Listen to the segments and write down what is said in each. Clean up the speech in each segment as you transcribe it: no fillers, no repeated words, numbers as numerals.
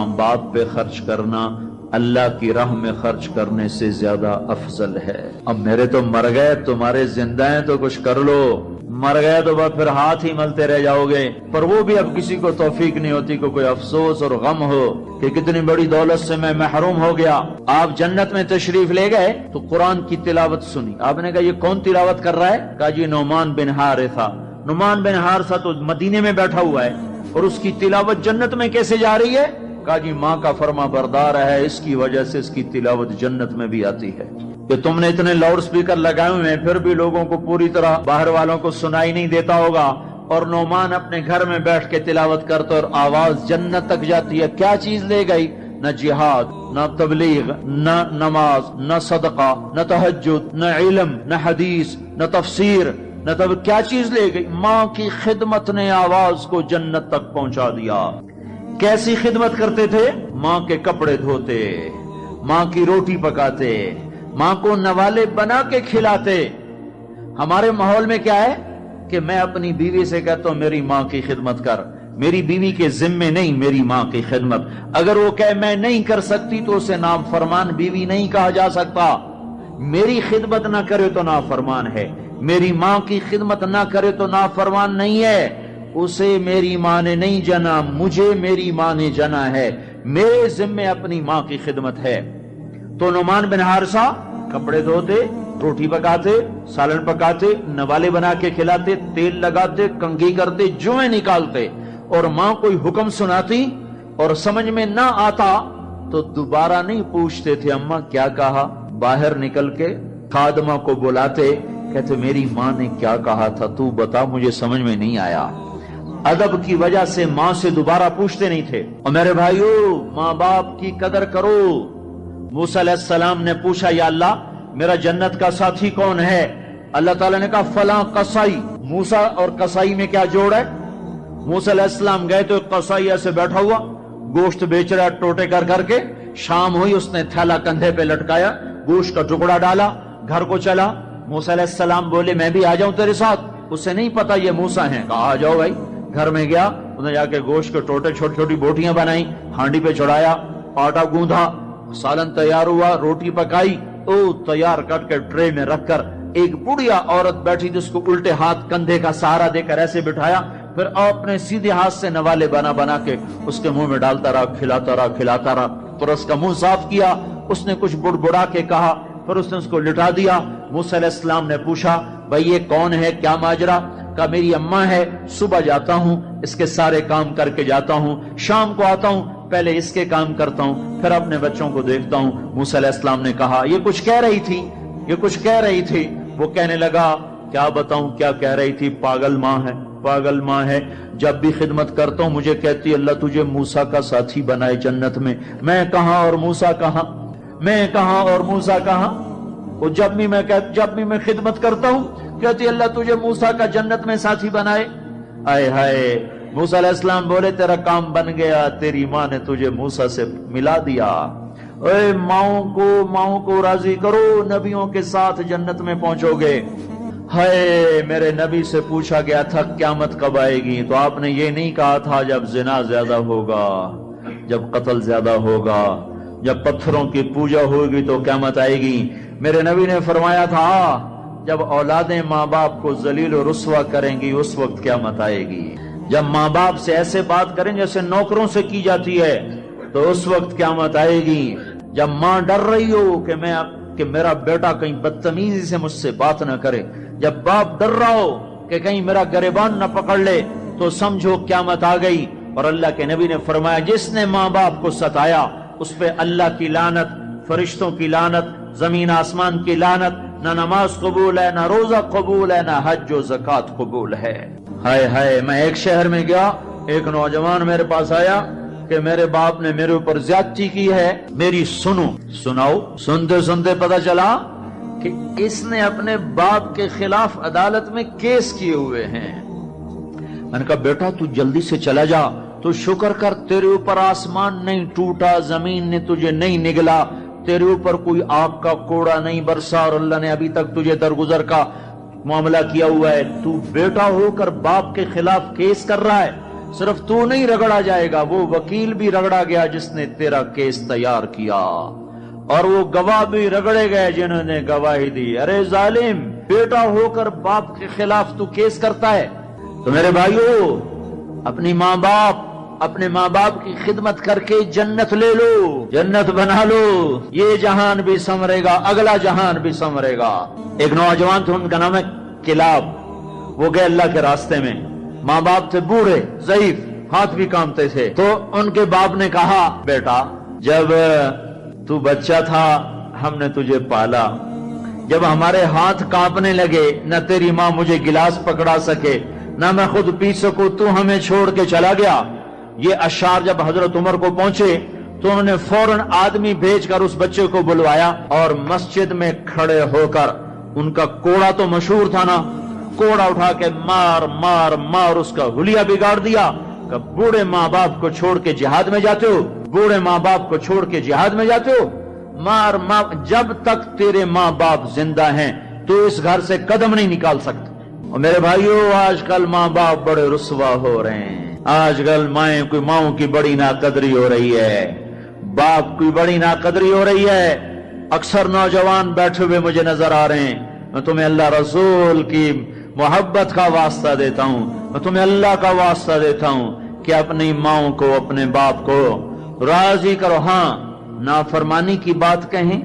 باپ پہ خرچ کرنا اللہ کی راہ میں خرچ کرنے سے زیادہ افضل ہے۔ اب میرے تو مر گئے، تمہارے زندہ ہیں تو کچھ کر لو، مر گئے تو بس پھر ہاتھ ہی ملتے رہ جاؤ گے۔ پر وہ بھی اب کسی کو توفیق نہیں ہوتی کہ کوئی افسوس اور غم ہو کہ کتنی بڑی دولت سے میں محروم ہو گیا۔ آپ جنت میں تشریف لے گئے تو قرآن کی تلاوت سنی، آپ نے کہا یہ کون تلاوت کر رہا ہے؟ کہا جی نعمان بن حارثہ۔ نعمان بن حارثہ تو مدینے میں بیٹھا ہوا ہے اور اس کی تلاوت جنت میں کیسے جا رہی ہے؟ کہا جی ماں کا فرما بردار ہے، اس کی وجہ سے اس کی تلاوت جنت میں بھی آتی ہے۔ کہ تم نے اتنے لاؤڈ سپیکر لگائے ہوئے ہیں پھر بھی لوگوں کو پوری طرح باہر والوں کو سنائی نہیں دیتا ہوگا، اور نعمان اپنے گھر میں بیٹھ کے تلاوت کرتا اور آواز جنت تک جاتی ہے۔ کیا چیز لے گئی؟ نہ جہاد، نہ تبلیغ، نہ نماز، نہ صدقہ، نہ تہجد، نہ علم، نہ حدیث، نہ تفسیر، نہ کیا چیز لے گئی؟ ماں کی خدمت نے آواز کو جنت تک پہنچا دیا۔ کیسی خدمت کرتے تھے؟ ماں کے کپڑے دھوتے، ماں کی روٹی پکاتے، ماں کو نوالے بنا کے کھلاتے۔ ہمارے ماحول میں کیا ہے کہ میں اپنی بیوی سے کہتا ہوں میری ماں کی خدمت کر، میری بیوی کے ذمے نہیں میری ماں کی خدمت۔ اگر وہ کہے میں نہیں کر سکتی تو اسے نافرمان بیوی نہیں کہا جا سکتا۔ میری خدمت نہ کرے تو نافرمان ہے، میری ماں کی خدمت نہ کرے تو نافرمان نہیں ہے۔ اسے میری ماں نے نہیں جنا، مجھے میری ماں نے جنا ہے، میرے ذمے اپنی ماں کی خدمت ہے۔ تو نعمان بن حارثہ کپڑے دھوتے، روٹی پکاتے، سالن پکاتے، نوالے بنا کے کھلاتے، تیل لگاتے، کنگھی کرتے، جوئیں نکالتے، اور ماں کوئی حکم سناتی اور سمجھ میں نہ آتا تو دوبارہ نہیں پوچھتے تھے اماں کیا کہا، باہر نکل کے خادمہ کو بلاتے، کہتے میری ماں نے کیا کہا تھا تو بتا، مجھے سمجھ میں نہیں آیا۔ ادب کی وجہ سے ماں سے دوبارہ پوچھتے نہیں تھے۔ اور میرے بھائیو ماں باپ کی قدر کرو۔ موسیٰ علیہ السلام نے پوچھا یا اللہ میرا جنت کا ساتھی کون ہے؟ اللہ تعالیٰ نے کہا فلاں قصائی۔ موسیٰ اور قصائی میں کیا جوڑ ہے؟ موسیٰ علیہ السلام گئے تو ایک قصائی ایسے بیٹھا ہوا گوشت بیچ رہا ٹوٹے کر کر کے۔ شام ہوئی، اس نے تھیلا کندھے پہ لٹکایا، گوشت کا ٹکڑا ڈالا، گھر کو چلا۔ موسیٰ علیہ السلام بولے میں بھی آ جاؤں تیرے ساتھ؟ اسے نہیں پتا یہ موسیٰ ہیں۔ کہا آ جاؤ بھائی۔ گھر میں گیا، انہیں جا کے گوشت کے ٹوٹے چھوٹی چھوٹی بوٹیاں بنائی، ہانڈی پہ چڑھایا، آٹا گوندھا، سالن تیار ہوا، روٹی پکائی، تیار کر کے ٹرے میں رکھ کر ایک بڑھیا عورت بیٹھی جس کو الٹے ہاتھ کندھے کا سہارا دے کر ایسے بٹھایا، پھر اپنے سیدھے ہاتھ سے نوالے بنا بنا کے اس کے منہ میں ڈالتا رہا، کھلاتا رہا، پھر اس کا منہ صاف کیا، اس نے کچھ بڑبڑا کے کہا، پھر اس نے اس کو لٹا دیا۔ موسیٰ علیہ السلام نے پوچھا بھائی یہ کون ہے، کیا ماجرا؟ کہا میری اماں ہے، صبح جاتا ہوں اس کے سارے کام کر کے جاتا ہوں، شام کو آتا ہوں پہلے اس کے کام کرتا ہوں پھر اپنے بچوں کو دیکھتا ہوں۔ موسیٰ علیہ السلام نے کہا یہ کچھ کہہ رہی تھی۔ وہ کہنے لگا کیا بتاؤں کیا کہہ رہی تھی؟ پاگل ماں ہے، جب بھی خدمت کرتا ہوں مجھے کہتی اللہ تجھے موسیٰ کا ساتھی بنائے جنت میں۔ میں کہاں اور موسیٰ کہاں؟ وہ جب بھی میں خدمت کرتا ہوں کہتی اللہ تجھے موسیٰ کا جنت میں ساتھی بنائے۔ آئے ہائے، موسیٰ علیہ السلام بولے تیرا کام بن گیا، تیری ماں نے تجھے موسیٰ سے ملا دیا۔ اے ماؤں کو راضی کرو، نبیوں کے ساتھ جنت میں پہنچو گے۔ ہائے میرے نبی سے پوچھا گیا تھا قیامت کب آئے گی تو آپ نے یہ نہیں کہا تھا جب زنا زیادہ ہوگا، جب قتل زیادہ ہوگا، جب پتھروں کی پوجا ہوگی تو قیامت آئے گی۔ میرے نبی نے فرمایا تھا جب اولادیں ماں باپ کو ذلیل و رسوا کریں گی اس وقت قیامت آئے گی۔ جب ماں باپ سے ایسے بات کریں جیسے نوکروں سے کی جاتی ہے تو اس وقت قیامت آئے گی۔ جب ماں ڈر رہی ہو کہ میرا بیٹا کہیں بدتمیزی سے مجھ سے بات نہ کرے، جب باپ ڈر رہا ہو کہ کہیں میرا گریبان نہ پکڑ لے تو سمجھو قیامت آ گئی۔ اور اللہ کے نبی نے فرمایا جس نے ماں باپ کو ستایا اس پہ اللہ کی لعنت، فرشتوں کی لعنت، زمین آسمان کی لعنت، نہ نماز قبول ہے، نہ روزہ قبول ہے، نہ حج و زکوٰۃ قبول ہے۔ ہائے ہائے، میں ایک شہر میں گیا، ایک نوجوان میرے پاس آیا کہ میرے باپ نے میرے اوپر زیادتی کی ہے، میری سناؤ۔ سنتے سنتے پتا چلا کہ اس نے اپنے باپ کے خلاف عدالت میں کیس کیے ہوئے ہیں۔ میں نے کہا بیٹا تو جلدی سے چلا جا، تو شکر کر تیرے اوپر آسمان نہیں ٹوٹا، زمین نے تجھے نہیں نگلا، تیرے اوپر کوئی آگ کا کوڑا نہیں برسا، اور اللہ نے ابھی تک تجھے درگزر کا معاملہ کیا ہوا ہے۔ تو بیٹا ہو کر باپ کے خلاف کیس کر رہا ہے۔ صرف تو نہیں رگڑا جائے گا، وہ وکیل بھی رگڑا گیا جس نے تیرا کیس تیار کیا، اور وہ گواہ بھی رگڑے گئے جنہوں نے گواہی دی۔ ارے ظالم، بیٹا ہو کر باپ کے خلاف تو کیس کرتا ہے؟ تو میرے بھائیو، اپنے ماں باپ کی خدمت کر کے جنت لے لو، جنت بنا لو، یہ جہان بھی سنورے گا، اگلا جہان بھی سنورے گا۔ ایک نوجوان تھے، ان کا نام ہے کلاب، وہ گئے اللہ کے راستے میں، ماں باپ تھے بوڑھے ضعیف، ہاتھ بھی کامتے تھے، تو ان کے باپ نے کہا بیٹا جب تو بچہ تھا ہم نے تجھے پالا، جب ہمارے ہاتھ کانپنے لگے نہ تیری ماں مجھے گلاس پکڑا سکے نہ میں خود پی سکوں، تو ہمیں چھوڑ کے چلا گیا۔ یہ اشعار جب حضرت عمر کو پہنچے تو انہوں نے فوراً آدمی بھیج کر اس بچے کو بلوایا اور مسجد میں کھڑے ہو کر، ان کا کوڑا تو مشہور تھا نا، کوڑا اٹھا کے مار مار مار اس کا حلیہ بگاڑ دیا کہ بوڑھے ماں باپ کو چھوڑ کے جہاد میں جاتے ہو، بوڑھے ماں باپ کو چھوڑ کے جہاد میں جاتے ہو، مار مار، جب تک تیرے ماں باپ زندہ ہیں تو اس گھر سے قدم نہیں نکال سکتے۔ اور میرے بھائیو، آج کل ماں باپ بڑے رسوا ہو رہے ہیں، آج کل ماؤں کی بڑی ناقدری ہو رہی ہے، باپ کی بڑی ناقدری ہو رہی ہے۔ اکثر نوجوان بیٹھے ہوئے مجھے نظر آ رہے ہیں، میں تمہیں اللہ رسول کی محبت کا واسطہ دیتا ہوں، میں تمہیں اللہ کا واسطہ دیتا ہوں کہ اپنی ماؤں کو، اپنے باپ کو راضی کرو۔ ہاں، نافرمانی کی بات کہیں،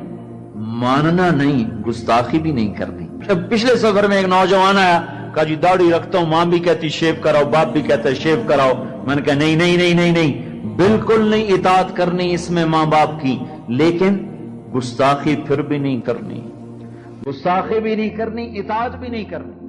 ماننا نہیں، گستاخی بھی نہیں کرنی۔ پچھلے سفر میں ایک نوجوان آیا، کہا جی داڑھی رکھتا ہوں، ماں بھی کہتی شیو کراؤ، باپ بھی کہتا ہے شیو کراؤ۔ میں نے کہا نہیں نہیں نہیں نہیں نہیں، بالکل نہیں اطاعت کرنی اس میں ماں باپ کی، لیکن گستاخی پھر بھی نہیں کرنی، گستاخی بھی نہیں کرنی، اطاعت بھی نہیں کرنی۔